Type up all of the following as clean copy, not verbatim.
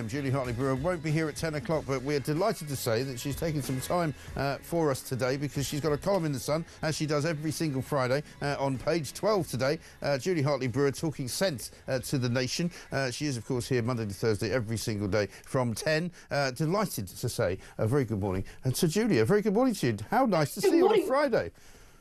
Julie Hartley-Brewer won't be here at 10 o'clock, but we're delighted to say that she's taken some time for us today because she's got a column in The Sun, as she does every single Friday, on page 12 today. Julie Hartley-Brewer talking sense to the nation. She is, of course, here Monday to Thursday every single day from 10. Delighted to say a very good morning. And to Julie, a very good morning to you. How nice to see you on a Friday.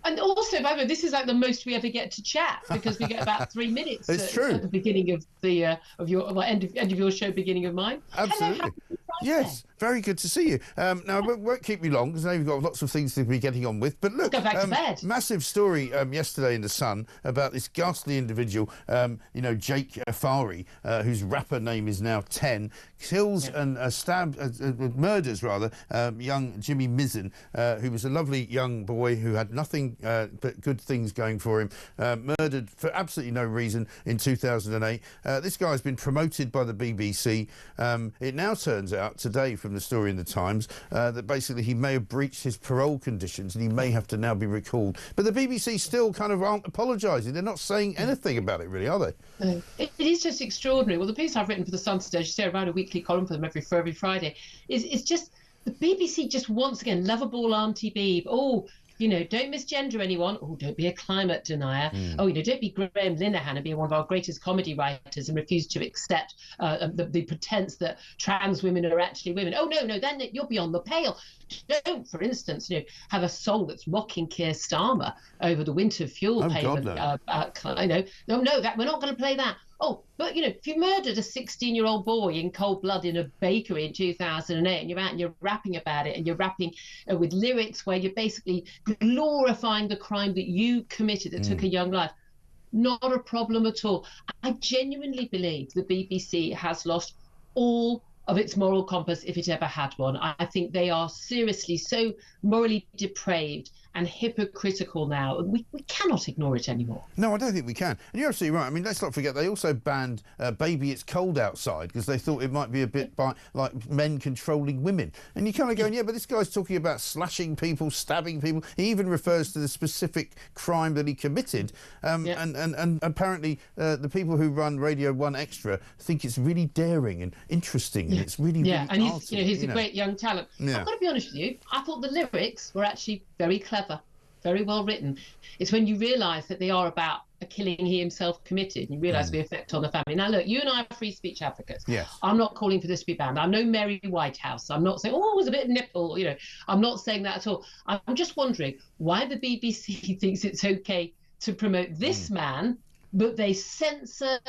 And also, by the way, this is like the most we ever get to chat because we get about 3 minutes at the beginning of the end of your show, beginning of mine. Absolutely. Hello, yes, very good to see you. Now, I won't keep you long because now you've got lots of things to be getting on with. But look, go back to bed. Massive story yesterday in The Sun about this ghastly individual, Jake Fahri, whose rapper name is now 10, kills and murders young Jimmy Mizen, who was a lovely young boy who had nothing but good things going for him, murdered for absolutely no reason in 2008. This guy has been promoted by the BBC. It now turns out today from the story in the Times that basically he may have breached his parole conditions and he may have to now be recalled. But the BBC still kind of aren't apologising. They're not saying anything about it, really, are they? No. It is just extraordinary. Well, the piece I've written for the Sun today, I say I write a weekly column for them every Friday, is just the BBC just once again, lovable Auntie Beeb. Oh, don't misgender anyone. Oh, don't be a climate denier. Oh, don't be Graham Linehan and be one of our greatest comedy writers and refuse to accept the pretense that trans women are actually women. Oh, no, then you're beyond the pale. Don't, for instance, have a song that's mocking Keir Starmer over the winter fuel payment. God, no. No, that we're not going to play that. Oh, but, if you murdered a 16-year-old boy in cold blood in a bakery in 2008 and you're out and you're rapping about it and you're rapping with lyrics where you're basically glorifying the crime that you committed that took a young life, not a problem at all. I genuinely believe the BBC has lost all of its moral compass if it ever had one. I think they are seriously so morally depraved and hypocritical now. We cannot ignore it anymore. No, I don't think we can. And you're absolutely right. I mean, let's not forget, they also banned Baby It's Cold Outside because they thought it might be a bit like men controlling women. And you're kind of going, yeah, but this guy's talking about slashing people, stabbing people. He even refers to the specific crime that he committed. And apparently the people who run Radio 1 Extra think it's really daring and interesting. And it's really, and he's a great young talent. Yeah. I've got to be honest with you, I thought the lyrics were actually very clever, very well written. It's when you realise that they are about a killing he himself committed and you realise the effect on the family. Now, look, you and I are free speech advocates. Yes. I'm not calling for this to be banned. I'm no Mary Whitehouse. I'm not saying, it was a bit of nipple, I'm not saying that at all. I'm just wondering why the BBC thinks it's okay to promote this man, but they censor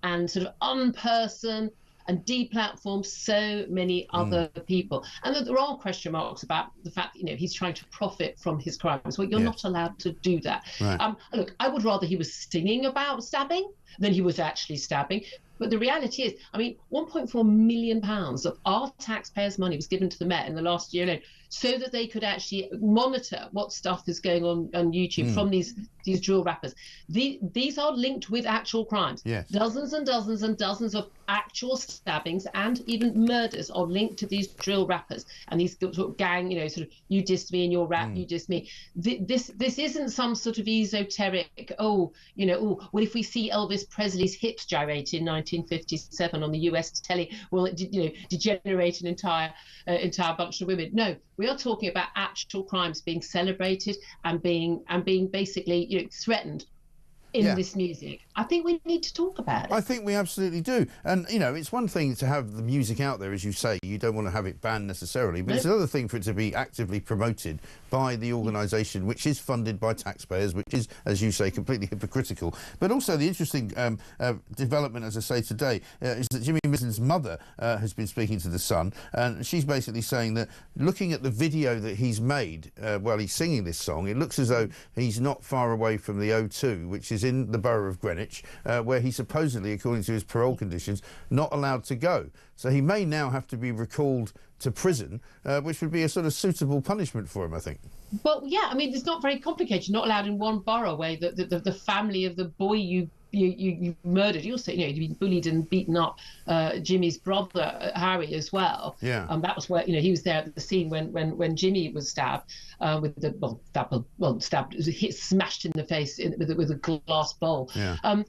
and sort of unperson and deplatform so many other people. And there are question marks about the fact that, he's trying to profit from his crimes. Well, you're not allowed to do that. Right. Look, I would rather he was singing about stabbing than he was actually stabbing. But the reality is, 1.4 million pounds of our taxpayers' money was given to the Met in the last year alone so that they could actually monitor what stuff is going on YouTube from these drill rappers. These are linked with actual crimes. Yes. Dozens and dozens and dozens of actual stabbings and even murders are linked to these drill rappers and these sort of gang, sort of you dissed me in your rap, you dissed me. This isn't some sort of esoteric, well, if we see Elvis Presley's hips gyrate in 1957 on the US telly, will it degenerate an entire bunch of women? No, we are talking about actual crimes being celebrated and being basically threatened in this music. I think we need to talk about it. I think we absolutely do. And, it's one thing to have the music out there, as you say, you don't want to have it banned necessarily, but it's another thing for it to be actively promoted by the organisation, which is funded by taxpayers, which is, as you say, completely hypocritical. But also the interesting development, as I say today, is that Jimmy Mizen's mother has been speaking to The Sun, and she's basically saying that looking at the video that he's made while he's singing this song, it looks as though he's not far away from the O2, which is in the borough of Greenwich, where he supposedly, according to his parole conditions, not allowed to go. So he may now have to be recalled to prison, which would be a sort of suitable punishment for him, I think. Well, yeah, it's not very complicated. You're not allowed in one borough where the family of the boy you murdered. You also, you'd been bullied and beaten up. Jimmy's brother Harry as well. Yeah. That was where he was there at the scene when Jimmy was stabbed with the stabbed, hit, smashed in the face with a glass bowl. Yeah.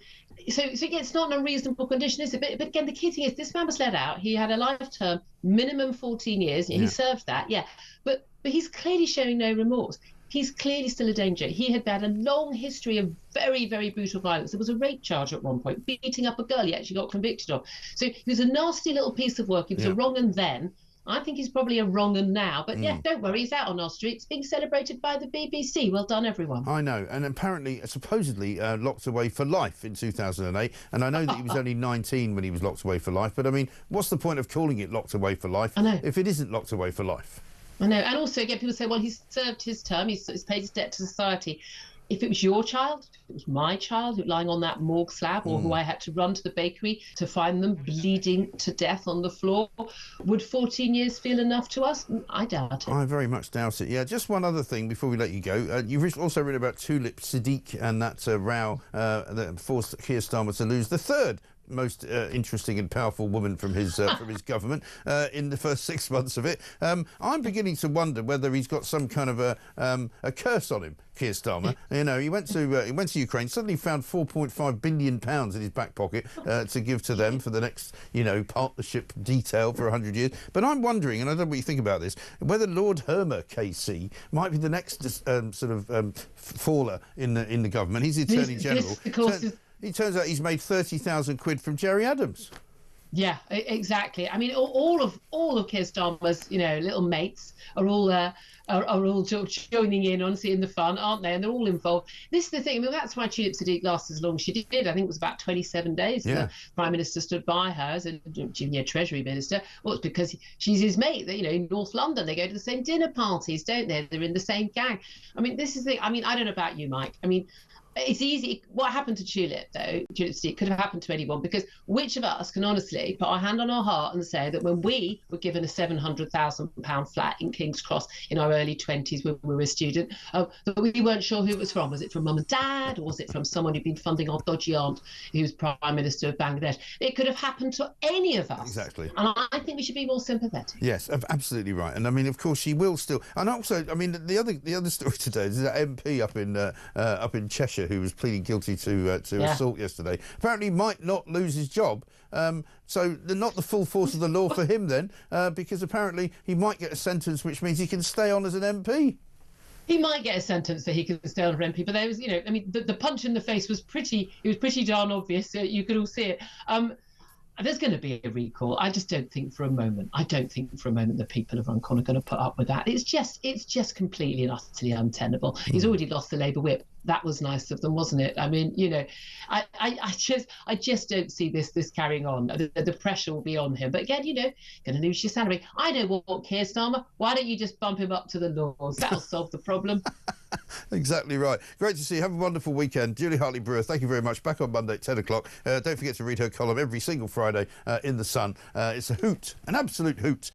So yeah, it's not an unreasonable condition, is it? But again, the key thing is this man was let out. He had a life term, minimum 14 years. He served that, yeah. But he's clearly showing no remorse. He's clearly still a danger. He had had a long history of very, very brutal violence. There was a rape charge at one point, beating up a girl he actually got convicted of. So he was a nasty little piece of work. He was a wrong 'un then. I think he's probably a wrong 'un now. But yeah, don't worry, he's out on our streets, being celebrated by the BBC. Well done, everyone. I know, and apparently, supposedly locked away for life in 2008. And I know that he was only 19 when he was locked away for life. But I mean, what's the point of calling it locked away for life if it isn't locked away for life? I know. And also, again, people say, well, he's served his term, he's paid his debt to society. If it was your child, if it was my child who lying on that morgue slab, or who I had to run to the bakery to find them bleeding to death on the floor, would 14 years feel enough to us? I doubt it. I very much doubt it. Yeah, just one other thing before we let you go. You've also written about Tulip Siddiq and that row that forced Keir Starmer to lose the third most interesting and powerful woman from his government in the first 6 months of it. I'm beginning to wonder whether he's got some kind of a curse on him, Keir Starmer. You know, he went to Ukraine, suddenly found £4.5 billion in his back pocket to give to them for the next, partnership detail for 100 years. But I'm wondering, and I don't know what you think about this, whether Lord Hermer KC might be the next faller in the government. He's the Attorney General. It turns out he's made 30,000 quid from Jerry Adams. Yeah, exactly. I mean, all of Keir Starmer's, little mates are all joining in, honestly, in the fun, aren't they? And they're all involved. This is the thing. I mean, that's why Tulip Siddiq lasted as long as she did. I think it was about 27 days. Yeah. The Prime Minister stood by her as a junior Treasury Minister. Well, it's because she's his mate. In North London, they go to the same dinner parties, don't they? They're in the same gang. I mean, this is the. I mean, I don't know about you, Mike. I mean, it's easy. What happened to Tulip, though, Tulip Siddiq, could have happened to anyone, because which of us can honestly put our hand on our heart and say that when we were given a £700,000 flat in King's Cross in our early 20s when we were a student, that we weren't sure who it was from? Was it from mum and dad, or was it from someone who'd been funding our dodgy aunt who was Prime Minister of Bangladesh? It could have happened to any of us. Exactly. And I think we should be more sympathetic. Yes, absolutely right. And I mean, of course, she will still. And also, I mean, the other story today is that MP up in Cheshire who was pleading guilty to assault yesterday apparently might not lose his job. So they're not the full force of the law for him then, because apparently he might get a sentence which means he can stay on as an MP. He might get a sentence that he can stay on for MP, but there was, I mean, the punch in the face was pretty darn obvious. You could all see it. There's going to be a recall. I just don't think for a moment. The people of Runcorn are going to put up with that. It's just completely and utterly untenable. He's already lost the Labour whip. That was nice of them, wasn't it? I mean, I just don't see this carrying on. The pressure will be on him. But again, going to lose your salary. I know what, Keir Starmer. Why don't you just bump him up to the laws? That'll solve the problem. Exactly right. Great to see you. Have a wonderful weekend. Julie Hartley-Brewer, thank you very much. Back on Monday at 10 o'clock. Don't forget to read her column every single Friday in The Sun. It's a hoot, an absolute hoot.